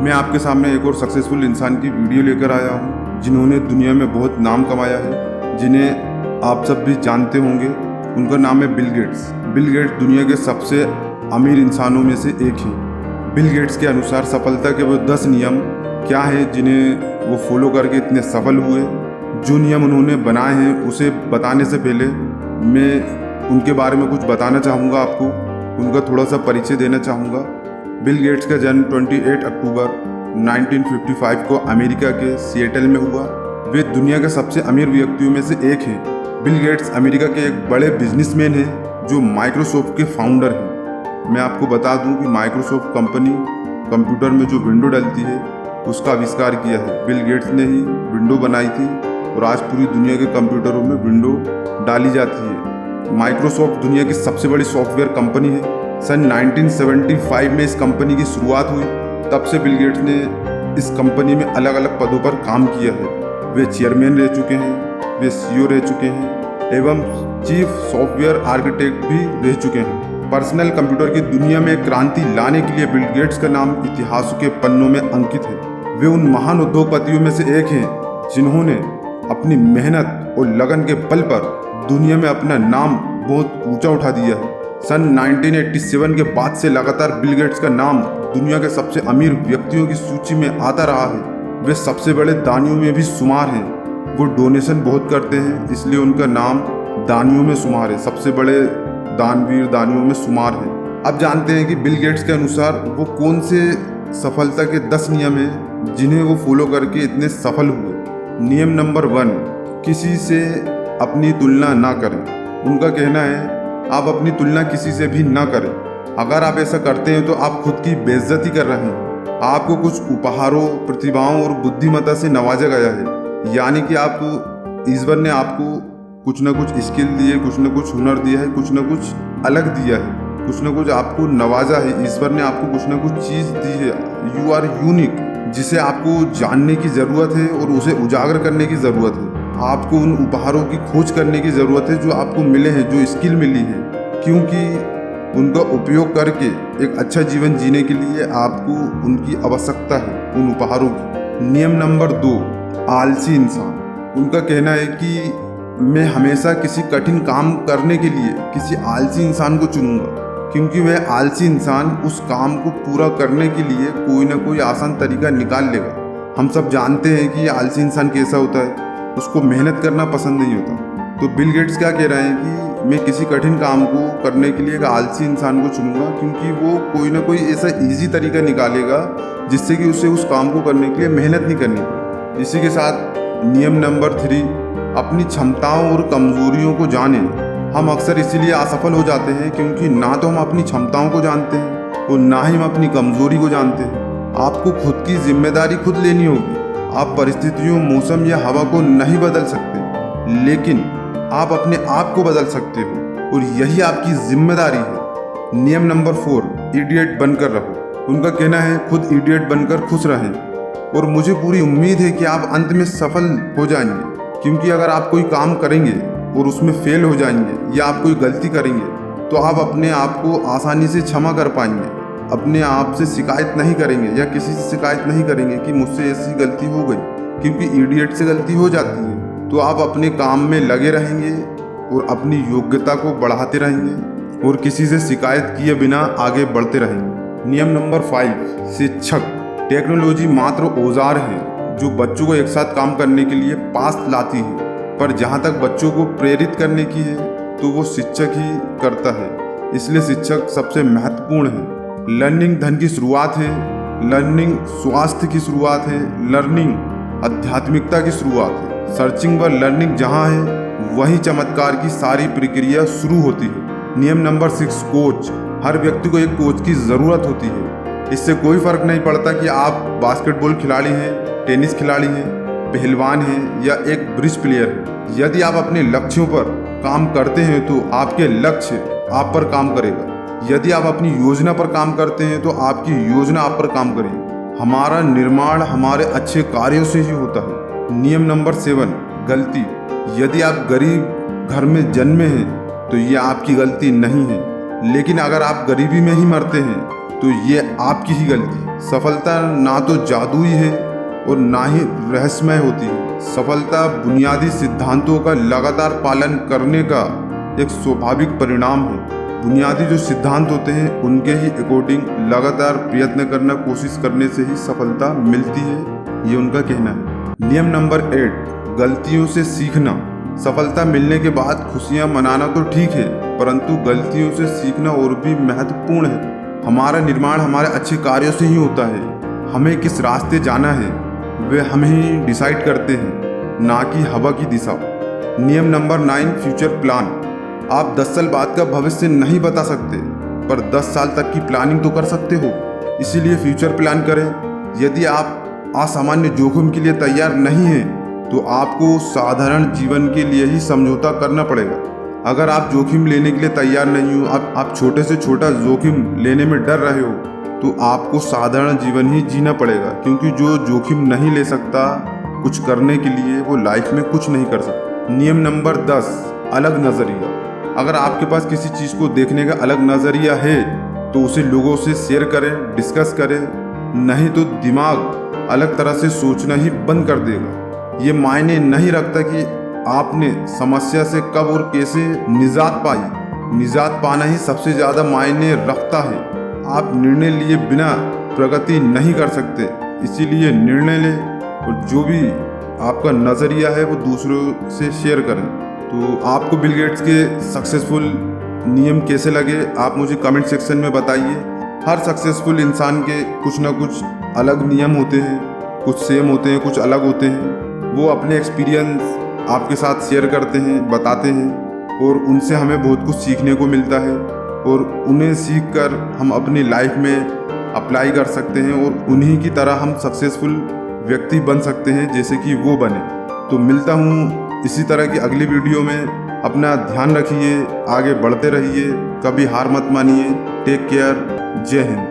मैं आपके सामने एक और सक्सेसफुल इंसान की वीडियो लेकर आया हूँ जिन्होंने दुनिया में बहुत नाम कमाया है, जिन्हें आप सब भी जानते होंगे। उनका नाम है बिल गेट्स। बिल गेट्स दुनिया के सबसे अमीर इंसानों में से एक हैं। बिल गेट्स के अनुसार सफलता के वो 10 नियम क्या हैं जिन्हें वो फॉलो करके इतने सफल हुए। जो नियम उन्होंने बनाए हैं उसे बताने से पहले मैं उनके बारे में कुछ बताना चाहूँगा आपको, उनका थोड़ा सा परिचय देना चाहूँगा। बिल गेट्स का जन्म 28 अक्टूबर 1955 को अमेरिका के सिएटल में हुआ। वे दुनिया के सबसे अमीर व्यक्तियों में से एक हैं। बिल गेट्स अमेरिका के एक बड़े बिजनेसमैन हैं जो माइक्रोसॉफ्ट के फाउंडर हैं। मैं आपको बता दूं कि माइक्रोसॉफ्ट कंपनी कंप्यूटर में जो विंडो डलती है उसका आविष्कार किया है बिल गेट्स ने ही विंडो बनाई थी, और आज पूरी दुनिया के कंप्यूटरों में विंडो डाली जाती है। माइक्रोसॉफ्ट दुनिया की सबसे बड़ी सॉफ्टवेयर कंपनी है। सन 1975 में इस कंपनी की शुरुआत हुई। तब से बिल गेट्स ने इस कंपनी में अलग अलग पदों पर काम किया है। वे चेयरमैन रह चुके हैं, वे सीईओ रह चुके हैं एवं चीफ सॉफ्टवेयर आर्किटेक्ट भी रह चुके हैं। पर्सनल कंप्यूटर की दुनिया में क्रांति लाने के लिए बिल गेट्स का नाम इतिहास के पन्नों में अंकित है। वे उन महान उद्योगपतियों में से एक हैं जिन्होंने अपनी मेहनत और लगन के बल पर दुनिया में अपना नाम बहुत ऊंचा उठा दिया है। सन 1987 के बाद से लगातार बिल गेट्स का नाम दुनिया के सबसे अमीर व्यक्तियों की सूची में आता रहा है। वे सबसे बड़े दानियों में भी शुमार हैं। वो डोनेशन बहुत करते हैं, इसलिए उनका नाम दानियों में शुमार है, सबसे बड़े दानवीर दानियों में शुमार है। अब जानते हैं कि बिल गेट्स के अनुसार वो कौन से सफलता के 10 नियम हैं जिन्हें वो फॉलो करके इतने सफल हुए। नियम नंबर 1, किसी से अपनी तुलना ना करें। उनका कहना है आप अपनी तुलना किसी से भी ना करें। अगर आप ऐसा करते हैं तो आप खुद की बेइज्जती कर रहे हैं। आपको कुछ उपहारों, प्रतिभाओं और बुद्धिमत्ता से नवाजा गया है, यानी कि आप ईश्वर ने आपको कुछ ना कुछ स्किल दिए, कुछ ना कुछ हुनर दिया है, कुछ ना कुछ अलग दिया है, कुछ ना कुछ आपको नवाजा है। ईश्वर ने आपको कुछ ना कुछ चीज़ दी है। यू आर यूनिक, जिसे आपको जानने की ज़रूरत है और उसे उजागर करने की ज़रूरत है। आपको उन उपहारों की खोज करने की ज़रूरत है जो आपको मिले हैं, जो स्किल मिली है, क्योंकि उनका उपयोग करके एक अच्छा जीवन जीने के लिए आपको उनकी आवश्यकता है, उन उपहारों की। नियम नंबर 2, आलसी इंसान। उनका कहना है कि मैं हमेशा किसी कठिन काम करने के लिए किसी आलसी इंसान को चुनूंगा, क्योंकि वह आलसी इंसान उस काम को पूरा करने के लिए कोई ना कोई आसान तरीका निकाल लेगा। हम सब जानते हैं कि आलसी इंसान कैसा होता है, उसको मेहनत करना पसंद नहीं होता। तो बिल गेट्स क्या कह रहे हैं कि मैं किसी कठिन काम को करने के लिए एक आलसी इंसान को चुनूंगा, क्योंकि वो कोई ना कोई ऐसा इजी तरीका निकालेगा जिससे कि उसे उस काम को करने के लिए मेहनत नहीं करनी पड़े। इसी के साथ नियम नंबर 3, अपनी क्षमताओं और कमजोरियों को जानें। हम अक्सर इसीलिए असफल हो जाते हैं क्योंकि ना तो हम अपनी क्षमताओं को जानते हैं और ना ही हम अपनी कमजोरी को जानते हैं। आपको खुद की जिम्मेदारी खुद लेनी होगी। आप परिस्थितियों, मौसम या हवा को नहीं बदल सकते, लेकिन आप अपने आप को बदल सकते हो और यही आपकी जिम्मेदारी है। नियम नंबर 4, इडियट बनकर रहो। उनका कहना है खुद इडियट बनकर खुश रहें, और मुझे पूरी उम्मीद है कि आप अंत में सफल हो जाएंगे, क्योंकि अगर आप कोई काम करेंगे और उसमें फेल हो जाएंगे या आप कोई गलती करेंगे तो आप अपने आप को आसानी से क्षमा कर पाएंगे, अपने आप से शिकायत नहीं करेंगे या किसी से शिकायत नहीं करेंगे कि मुझसे ऐसी गलती हो गई, क्योंकि इडियट से गलती हो जाती है। तो आप अपने काम में लगे रहेंगे और अपनी योग्यता को बढ़ाते रहेंगे और किसी से शिकायत किए बिना आगे बढ़ते रहेंगे। नियम नंबर 5, शिक्षक। टेक्नोलॉजी मात्र औजार है जो बच्चों को एक साथ काम करने के लिए पास लाती है, पर जहाँ तक बच्चों को प्रेरित करने की है तो वो शिक्षक ही करता है। इसलिए शिक्षक सबसे महत्वपूर्ण है। लर्निंग धन की शुरुआत है, लर्निंग स्वास्थ्य की शुरुआत है, लर्निंग आध्यात्मिकता की शुरुआत है। सर्चिंग व लर्निंग जहाँ है वहीं चमत्कार की सारी प्रक्रिया शुरू होती है। नियम नंबर 6, कोच। हर व्यक्ति को एक कोच की ज़रूरत होती है। इससे कोई फर्क नहीं पड़ता कि आप बास्केटबॉल खिलाड़ी हैं, टेनिस खिलाड़ी हैं, पहलवान हैं या एक ब्रिज प्लेयर हैं। यदि आप अपने लक्ष्यों पर काम करते हैं तो आपके लक्ष्य आप पर काम करेगा। यदि आप अपनी योजना पर काम करते हैं तो आपकी योजना आप पर काम करेगी। हमारा निर्माण हमारे अच्छे कार्यों से ही होता है। नियम नंबर 7, गलती। यदि आप गरीब घर में जन्मे हैं तो ये आपकी गलती नहीं है, लेकिन अगर आप गरीबी में ही मरते हैं तो ये आपकी ही गलती है। सफलता ना तो जादुई है और ना ही रहस्यमय होती है। सफलता बुनियादी सिद्धांतों का लगातार पालन करने का एक स्वाभाविक परिणाम है। बुनियादी जो सिद्धांत होते हैं उनके ही अकॉर्डिंग लगातार प्रयत्न करना, कोशिश करने से ही सफलता मिलती है, ये उनका कहना है। नियम नंबर 8, गलतियों से सीखना। सफलता मिलने के बाद खुशियां मनाना तो ठीक है, परंतु गलतियों से सीखना और भी महत्वपूर्ण है। हमारा निर्माण हमारे अच्छे कार्यों से ही होता है। हमें किस रास्ते जाना है वे हम ही डिसाइड करते हैं, ना कि हवा की दिशा। नियम नंबर 9, फ्यूचर प्लान। आप 10 साल बाद का भविष्य नहीं बता सकते, पर 10 साल तक की प्लानिंग तो कर सकते हो। इसीलिए फ्यूचर प्लान करें। यदि आप असामान्य जोखिम के लिए तैयार नहीं हैं तो आपको साधारण जीवन के लिए ही समझौता करना पड़ेगा। अगर आप जोखिम लेने के लिए तैयार नहीं हो, आप छोटे से छोटा जोखिम लेने में डर रहे हो, तो आपको साधारण जीवन ही जीना पड़ेगा, क्योंकि जो जोखिम नहीं ले सकता कुछ करने के लिए, वो लाइफ में कुछ नहीं कर सकता। नियम नंबर 10, अलग नज़रिया। अगर आपके पास किसी चीज़ को देखने का अलग नज़रिया है तो उसे लोगों से शेयर करें, डिस्कस करें, नहीं तो दिमाग अलग तरह से सोचना ही बंद कर देगा। ये मायने नहीं रखता कि आपने समस्या से कब और कैसे निजात पाई। निजात पाना ही सबसे ज़्यादा मायने रखता है। आप निर्णय लिए बिना प्रगति नहीं कर सकते, इसीलिए निर्णय लें और जो भी आपका नज़रिया है वो दूसरों से शेयर करें। तो आपको बिल गेट्स के सक्सेसफुल नियम कैसे लगे आप मुझे कमेंट सेक्शन में बताइए। हर सक्सेसफुल इंसान के कुछ ना कुछ अलग नियम होते हैं, कुछ सेम होते हैं, कुछ अलग होते हैं। वो अपने एक्सपीरियंस आपके साथ शेयर करते हैं, बताते हैं, और उनसे हमें बहुत कुछ सीखने को मिलता है, और उन्हें सीखकर हम अपनी लाइफ में अप्लाई कर सकते हैं और उन्हीं की तरह हम सक्सेसफुल व्यक्ति बन सकते हैं जैसे कि वो बने। तो मिलता हूँ इसी तरह की अगली वीडियो में। अपना ध्यान रखिए, आगे बढ़ते रहिए, कभी हार मत मानिए। Take care. जय हिंद।